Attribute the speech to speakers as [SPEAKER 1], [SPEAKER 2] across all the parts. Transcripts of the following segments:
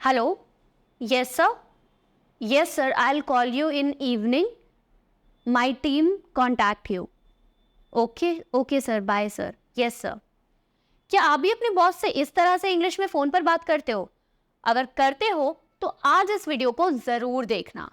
[SPEAKER 1] Hello, yes sir, yes sir, I will call you in evening, my team contact you. Okay okay sir, bye sir, yes sir. क्या आप भी अपने boss से इस तरह से इंग्लिश में फ़ोन पर बात करते हो? अगर करते हो तो आज इस वीडियो को ज़रूर देखना,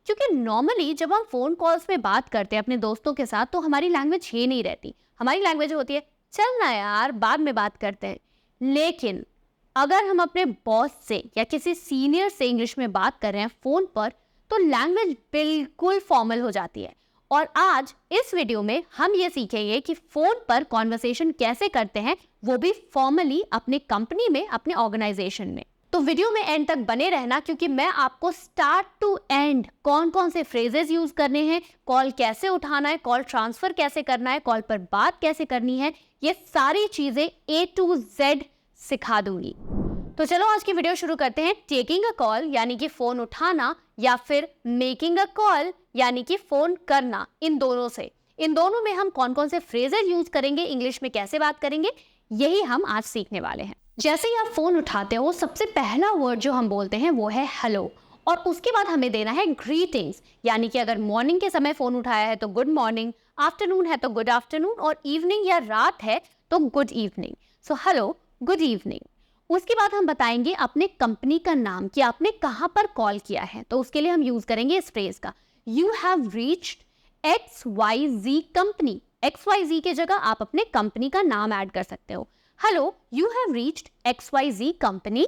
[SPEAKER 1] क्योंकि नॉर्मली जब हम फ़ोन कॉल्स पे बात करते हैं अपने दोस्तों के साथ तो हमारी लैंग्वेज ये नहीं रहती। हमारी लैंग्वेज होती है चल ना यार बाद में बात करते हैं। लेकिन अगर हम अपने बॉस से या किसी सीनियर से इंग्लिश में बात कर रहे हैं फ़ोन पर तो लैंग्वेज बिल्कुल फॉर्मल हो जाती है। और आज इस वीडियो में हम ये सीखेंगे कि फ़ोन पर कॉन्वर्सेशन कैसे करते हैं, वो भी फॉर्मली अपने कंपनी में, अपने ऑर्गेनाइजेशन में। तो वीडियो में एंड तक बने रहना, क्योंकि मैं आपको स्टार्ट टू एंड कौन कौन से फ्रेजेस यूज करने हैं, कॉल कैसे उठाना है, कॉल ट्रांसफर कैसे करना है, कॉल पर बात कैसे करनी है, ये सारी चीजें A to Z सिखा दूंगी। तो चलो आज की वीडियो शुरू करते हैं। टेकिंग अ कॉल यानी कि फोन उठाना, या फिर मेकिंग अ कॉल यानी कि फोन करना, इन दोनों में हम कौन कौन से फ्रेजेस यूज करेंगे, इंग्लिश में कैसे बात करेंगे, यही हम आज सीखने वाले हैं। जैसे ही आप फोन उठाते हो सबसे पहला वर्ड जो हम बोलते हैं वो है हेलो, और उसके बाद हमें देना है ग्रीटिंग्स, यानी कि अगर मॉर्निंग के समय फोन उठाया है तो गुड मॉर्निंग, आफ्टरनून है तो गुड आफ्टरनून, और इवनिंग या रात है तो good evening. So hello, good evening. उसके बाद हम बताएंगे अपने कंपनी का नाम कि आपने कहां पर कॉल किया है, तो उसके लिए हम यूज करेंगे इस फ्रेज का, you have reached XYZ company. XYZ के जगह आप अपने कंपनी का नाम ऐड कर सकते हो। Hello, you have reached XYZ company.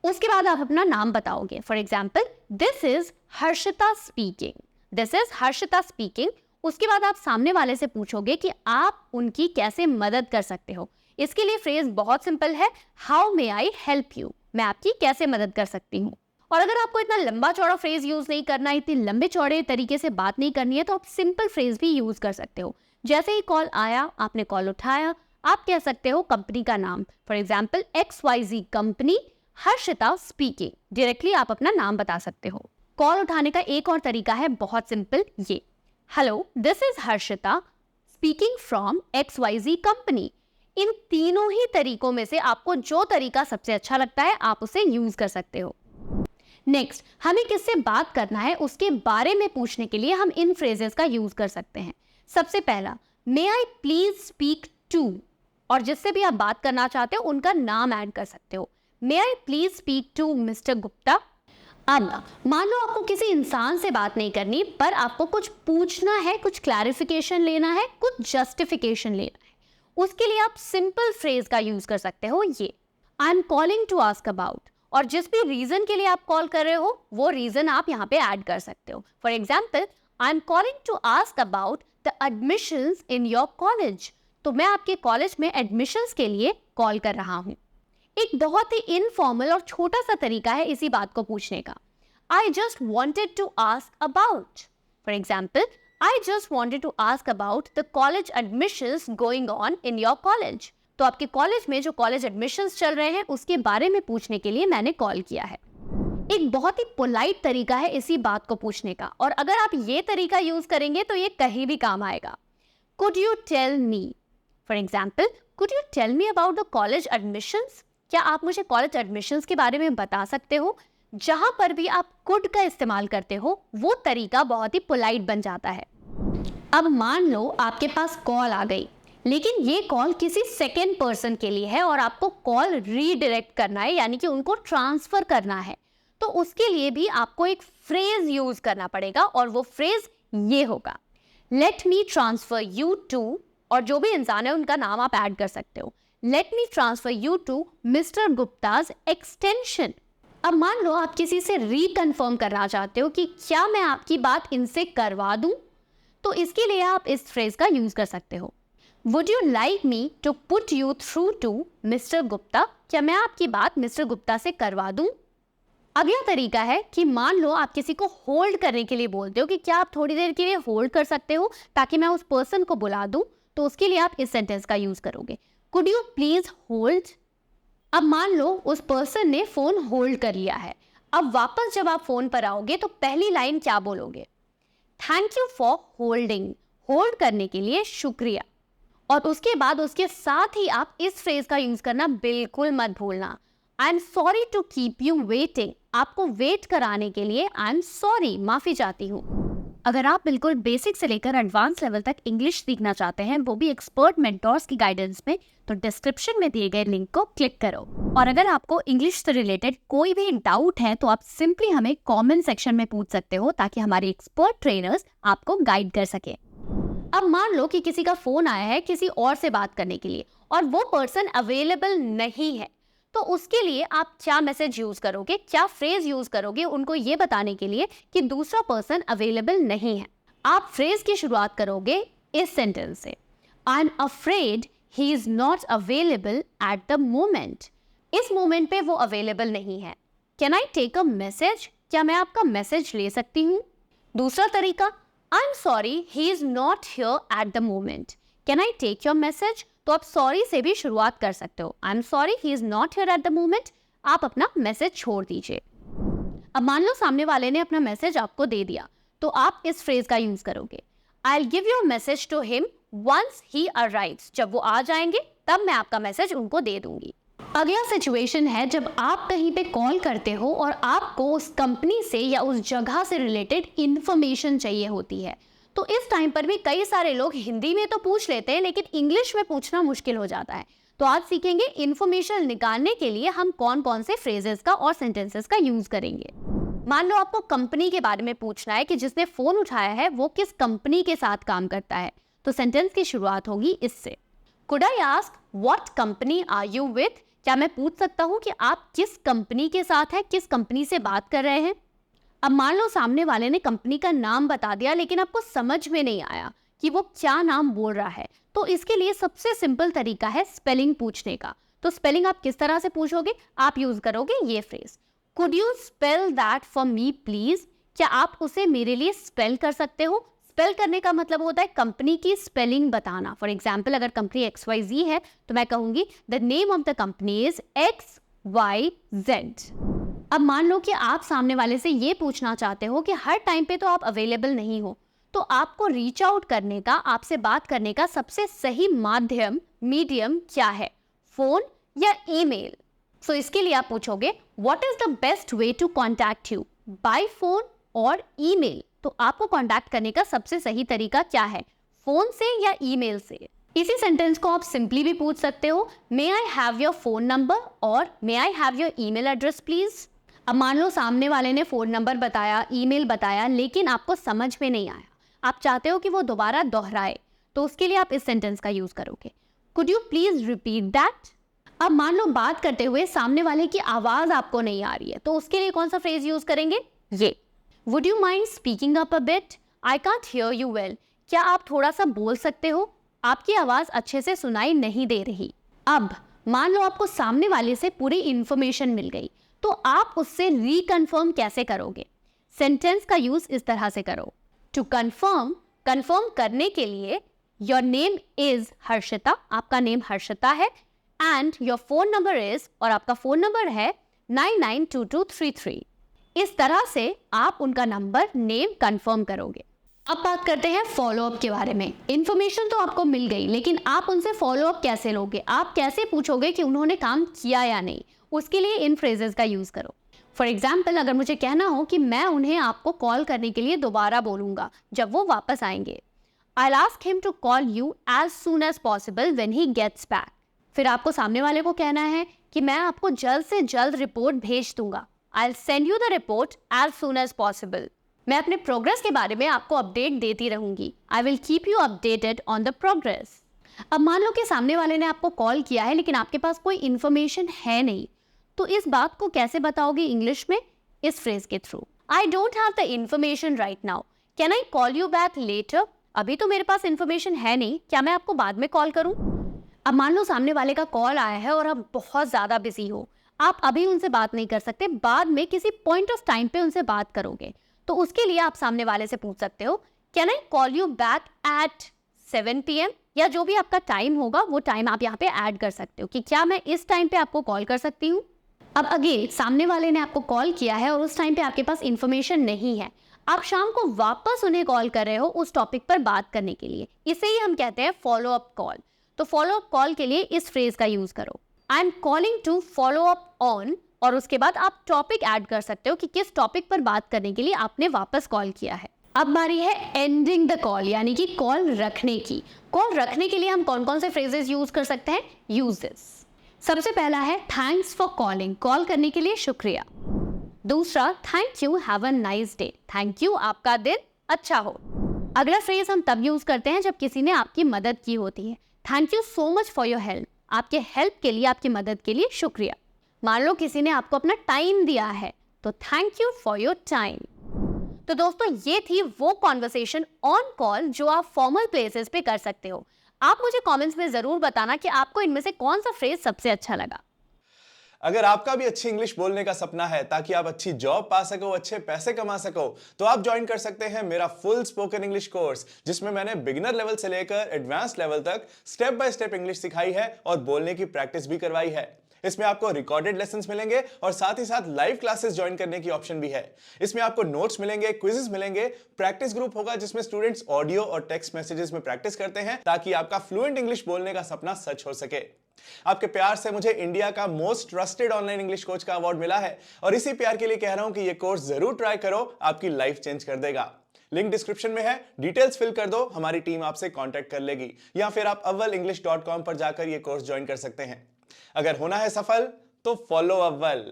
[SPEAKER 1] उसके बाद आप अपना नाम बताओगे। For example, this is Harshita speaking, this is Harshita speaking. उसके बाद आप सामने वाले से पूछोगे कि आप उनकी कैसे मदद कर सकते हो। इसके लिए फ्रेज बहुत सिंपल है, how may I help you, मैं आपकी कैसे मदद कर सकती हूँ। और अगर आपको इतना लंबा चौड़ा फ्रेज यूज नहीं करना, इतने लंबे चौड़े तरीके से बात नहीं करनी है, तो आप सिंपल फ्रेज भी यूज कर सकते हो। जैसे ही कॉल आया, आपने कॉल उठाया, आप कह सकते हो कंपनी का नाम, for example XYZ company, Harshita speaking. Directly आप अपना नाम बता सकते हो। कॉल उठाने का एक और तरीका है बहुत सिंपल, ये, hello, this is Harshita speaking from XYZ company. इन तीनों ही तरीकों में से आपको जो तरीका सबसे अच्छा लगता है आप उसे यूज कर सकते हो। नेक्स्ट, हमें किससे बात करना है उसके बारे में पूछने के लिए हम इन फ्रेजेस का यूज कर सकते हैं। सबसे पहला, मे आई प्लीज स्पीक टू, और जिससे भी आप बात करना चाहते हो उनका नाम ऐड कर सकते हो। May I please speak to mister Gupta. अब मान लो आपको किसी इंसान से बात नहीं करनी, पर आपको कुछ पूछना है, कुछ क्लैरिफिकेशन लेना है, कुछ जस्टिफिकेशन लेना है। उसके लिए आप सिंपल फ्रेज का यूज कर सकते हो, ये, I am calling to ask about, और जिस भी रीजन के लिए आप कॉल कर रहे हो वो रीजन आप यहाँ पे ऐड कर सकते हो। For example, I am calling to ask about the admissions in your college, तो मैं आपके कॉलेज में एडमिशंस के लिए कॉल कर रहा हूँ। एक बहुत ही इनफॉर्मल और छोटा सा तरीका है इसी बात को पूछने का, I just wanted to ask about, for example, I just wanted to ask about the college admissions going on in your college. तो आपके कॉलेज में जो कॉलेज एडमिशंस चल रहे हैं उसके बारे में पूछने के लिए मैंने कॉल किया है। एक बहुत ही पोलाइट तरीका है इसी बात को पूछने का, और अगर आप ये तरीका यूज करेंगे तो ये कहीं भी काम आएगा। Could you tell me? For example, could you tell me about the college admissions? क्या आप मुझे कॉलेज एडमिशंस के बारे में बता सकते हो? जहां पर भी आप कुड का इस्तेमाल करते हो वो तरीका बहुत ही पोलाइट बन जाता है। अब मान लो आपके पास कॉल आ गई, लेकिन ये कॉल किसी सेकेंड पर्सन के लिए है और आपको कॉल रीडायरेक्ट करना है, यानी कि उनको ट्रांसफर करना है, तो उसके लिए भी आपको एक फ्रेज यूज करना पड़ेगा, और वो फ्रेज ये होगा, let me transfer you to, और जो भी इंसान है उनका नाम आप ऐड कर सकते हो, let me transfer you to mister Gupta's extension. अब मान लो आप किसी से रिकन्फर्म करना चाहते हो कि क्या मैं आपकी बात इनसे करवा दूं, तो इसके लिए आप इस फ्रेज का यूज कर सकते हो, would you like me to put you through to mister Gupta, क्या मैं आपकी बात मिस्टर गुप्ता से करवा दूं। अगला तरीका है कि मान लो आप किसी को होल्ड करने के लिए बोलते हो कि क्या आप थोड़ी देर के लिए होल्ड कर सकते हो ताकि मैं उस पर्सन को बुला दूं, तो उसके लिए आप इस सेंटेंस का यूज करोगे, कुड यू प्लीज होल्ड। अब मान लो उस पर्सन ने फोन होल्ड कर लिया है, अब वापस जब आप फोन पर आओगे तो पहली लाइन क्या बोलोगे, thank you for holding, hold करने के लिए शुक्रिया। और उसके बाद उसके साथ ही आप इस फ्रेज का यूज करना बिल्कुल मत भूलना, I am sorry to keep you waiting, आपको वेट कराने के लिए आई एम सॉरी, माफी चाहती हूँ। अगर आप बिल्कुल बेसिक से लेकर एडवांस लेवल तक इंग्लिश सीखना चाहते हैं, वो भी एक्सपर्ट मेंटोर्स की गाइडेंस में, तो डिस्क्रिप्शन में दिए गए लिंक को क्लिक करो। और अगर आपको इंग्लिश से रिलेटेड कोई भी डाउट है तो आप सिंपली हमें कमेंट सेक्शन में पूछ सकते हो, ताकि हमारे एक्सपर्ट ट्रेनर्स आपको गाइड कर सके। अब मान लो कि किसी का फोन आया है किसी और से बात करने के लिए और वो पर्सन अवेलेबल नहीं है, तो उसके लिए आप क्या मैसेज यूज करोगे, क्या फ्रेज यूज करोगे उनको ये बताने के लिए कि दूसरा पर्सन अवेलेबल नहीं है। आप फ्रेज की शुरुआत करोगे इस सेंटेंस से, I am afraid he is not available at the moment. इस मोमेंट पे वो अवेलेबल नहीं है। Can I take a message, क्या मैं आपका मैसेज ले सकती हूँ। दूसरा तरीका, I am sorry he is not here at the moment, can I take your message. तो आप सॉरी से भी शुरुआत कर सकते हो, I am sorry he is not here at the moment, आप अपना मैसेज छोड़ दीजिए। अब मान लो सामने वाले ने अपना मैसेज आपको दे दिया, तो आप इस फ्रेज का यूज करोगे, I will give your message to him once he arrives, जब वो आ जाएंगे तब मैं आपका मैसेज उनको दे दूंगी। अगला सिचुएशन है जब आप कहीं पे कॉल करते हो और आपको उस कंपनी से या उस जगह से रिलेटेड इंफॉर्मेशन चाहिए होती है। तो इस टाइम पर भी कई सारे लोग हिंदी में तो पूछ लेते हैं, लेकिन इंग्लिश में पूछना मुश्किल हो जाता है। तो आज सीखेंगे इंफॉर्मेशन निकालने के लिए हम कौन कौन से फ्रेजेस का और सेंटेंसेस का यूज करेंगे। मान लो आपको कंपनी के बारे में पूछना है कि जिसने फोन उठाया है वो किस कंपनी के साथ काम करता है, तो सेंटेंस की शुरुआत होगी इससे, could I ask what company are you with, क्या मैं पूछ सकता हूँ कि आप किस कंपनी के साथ हैं, किस कंपनी से बात कर रहे हैं। अब मान लो सामने वाले ने कंपनी का नाम बता दिया, लेकिन आपको समझ में नहीं आया कि वो क्या नाम बोल रहा है, तो इसके लिए सबसे सिंपल तरीका है स्पेलिंग पूछने का। तो स्पेलिंग आप किस तरह से पूछोगे, आप यूज करोगे ये phrase, could you spell that for me please, क्या आप उसे मेरे लिए स्पेल कर सकते हो। स्पेल करने का मतलब होता है कंपनी की स्पेलिंग बताना। फॉर एग्जाम्पल, अगर कंपनी XYZ है तो मैं कहूंगी the name of the company is XYZ। अब मान लो कि आप सामने वाले से ये पूछना चाहते हो कि हर टाइम पे तो आप अवेलेबल नहीं हो, तो आपको रीच आउट करने का, आपसे बात करने का सबसे सही मीडियम क्या है, फोन या ईमेल। सो इसके लिए आप पूछोगे what is the best way to contact you, by phone और ईमेल। तो आपको कॉन्टैक्ट करने का सबसे सही तरीका क्या है, फोन से या ईमेल से। इसी सेंटेंस को आप सिंपली भी पूछ सकते हो, may I have your phone number और may I have your email address please. अब मान लो सामने वाले ने फोन नंबर बताया, ईमेल बताया, लेकिन आपको समझ में नहीं आया, आप चाहते हो कि वो दोबारा दोहराए, तो उसके लिए आप इस सेंटेंस का यूज करोगे, could you please repeat that. अब मान लो बात करते हुए सामने वाले की आवाज आपको नहीं आ रही है, तो उसके लिए कौन सा फ्रेज यूज करेंगे, ये, would you mind speaking up a bit, I can't hear you well, क्या आप थोड़ा सा बोल सकते हो, आपकी आवाज अच्छे से सुनाई नहीं दे रही। अब मान लो आपको सामने वाले से पूरी इंफॉर्मेशन मिल गई, तो आप उससे रिकन्फर्म कैसे करोगे। सेंटेंस का यूज इस तरह से करो, टू कन्फर्म, कन्फर्म करने के लिए, योर नेम इज हर्षिता, आपका नेम हर्षिता है, and your phone number is, और आपका फोन नंबर है 992233। इस तरह से आप उनका नंबर, नेम कन्फर्म करोगे। अब बात करते हैं फॉलोअप के बारे में। इन्फॉर्मेशन तो आपको मिल गई, लेकिन आप उनसे फॉलोअप कैसे लोगे, आप कैसे पूछोगे कि उन्होंने काम किया या नहीं, उसके लिए इन फ्रेजेस का यूज करो। फॉर एग्जाम्पल, अगर मुझे कहना हो कि मैं उन्हें आपको कॉल करने के लिए दोबारा बोलूंगा जब वो वापस आएंगे, I'll ask him to call you as soon as possible when he gets back। फिर आपको सामने वाले को कहना है कि मैं आपको जल्द से जल्द रिपोर्ट भेज दूंगा, I'll send you the report as soon as possible। मैं अपने प्रोग्रेस के बारे में आपको अपडेट देती रहूंगी, I will keep you updated on the progress। अब मान लो कि सामने वाले ने आपको कॉल किया है, लेकिन आपके पास कोई इंफॉर्मेशन है नहीं, तो इस बात को कैसे बताओगे इंग्लिश में, इस फ्रेज के through, I don't have the information right now, can I call you back later. अभी तो मेरे पास इंफॉर्मेशन है नहीं, क्या मैं आपको बाद में कॉल करूं। अब मान लो सामने वाले का कॉल आया है और आप बहुत ज्यादा बिजी हो, आप अभी उनसे बात नहीं कर सकते, बाद में किसी पॉइंट ऑफ टाइम पे उनसे बात करोगे, तो उसके लिए आप सामने वाले से पूछ सकते हो, can I call you back at 7 PM, या जो भी आपका टाइम होगा वो टाइम आप यहाँ पे ऐड कर सकते हो कि क्या मैं इस टाइम पे आपको कॉल कर सकती हूँ। अब अगेन सामने वाले ने आपको कॉल किया है और उस टाइम पे आपके पास इंफॉर्मेशन नहीं है, आप शाम को वापस उन्हें कॉल कर रहे हो उस टॉपिक पर बात करने के लिए, इसे ही हम कहते हैं फॉलो अप कॉल। तो फॉलो अप कॉल के लिए इस फ्रेज का यूज करो, I am calling to follow up on, और उसके बाद आप टॉपिक ऐड कर सकते हो कि किस टॉपिक पर बात करने के लिए आपने वापस कॉल किया है। अब बारी है एंडिंग द कॉल, यानी कि कॉल रखने की। कॉल रखने के लिए हम कौन कौन से फ्रेजेस यूज कर सकते हैं? Use this. सबसे पहला है थैंक्स फॉर कॉलिंग, कॉल करने के लिए शुक्रिया। दूसरा, thank you, have a nice day, thank you, आपका दिन अच्छा हो। अगला फ्रेज हम तब यूज करते हैं जब किसी ने आपकी मदद की होती है। Thank you so much for your help, आपके हेल्प के लिए, आपकी मदद के लिए शुक्रिया। मान लो किसी ने आपको अपना टाइम दिया है, तो thank you for your time. तो दोस्तों, ये थी वो कॉन्वर्सेशन ऑन कॉल जो आप फॉर्मल प्लेसेस पे कर सकते हो। आप मुझे कमेंट्स में जरूर बताना कि आपको इनमें से कौन सा फ्रेज सबसे अच्छा लगा।
[SPEAKER 2] अगर आपका भी अच्छी इंग्लिश बोलने का सपना है ताकि आप अच्छी जॉब पा सको, अच्छे पैसे कमा सको, तो आप ज्वाइन कर सकते हैं मेरा फुल स्पोकन इंग्लिश कोर्स, जिसमें मैंने बिगिनर लेवल से लेकर एडवांस लेवल तक स्टेप बाय स्टेप इंग्लिश सिखाई है और बोलने की प्रैक्टिस भी करवाई है। इसमें आपको रिकॉर्डेड लेसन्स मिलेंगे और साथ ही साथ लाइव क्लासेस ज्वाइन करने की ऑप्शन भी है। इसमें आपको नोट्स मिलेंगे, क्विजेस मिलेंगे, प्रैक्टिस ग्रुप होगा जिसमें स्टूडेंट्स ऑडियो और टेक्स्ट मैसेजेस में प्रैक्टिस करते हैं ताकि आपका फ्लुएंट इंग्लिश बोलने का सपना सच हो सके। आपके प्यार से मुझे इंडिया का most trusted online English coach का अवार्ड मिला है और इसी प्यार के लिए कह रहा हूं कि ये कोर्स जरूर ट्राई करो, आपकी लाइफ चेंज कर देगा। लिंक डिस्क्रिप्शन में है, डिटेल्स फिल कर दो, हमारी टीम आपसे कांटेक्ट कर लेगी, या फिर आप avvalenglish.com पर जाकर ये कोर्स ज्वाइन कर सकते हैं। अगर होना है सफल तो फॉलो अव्वल।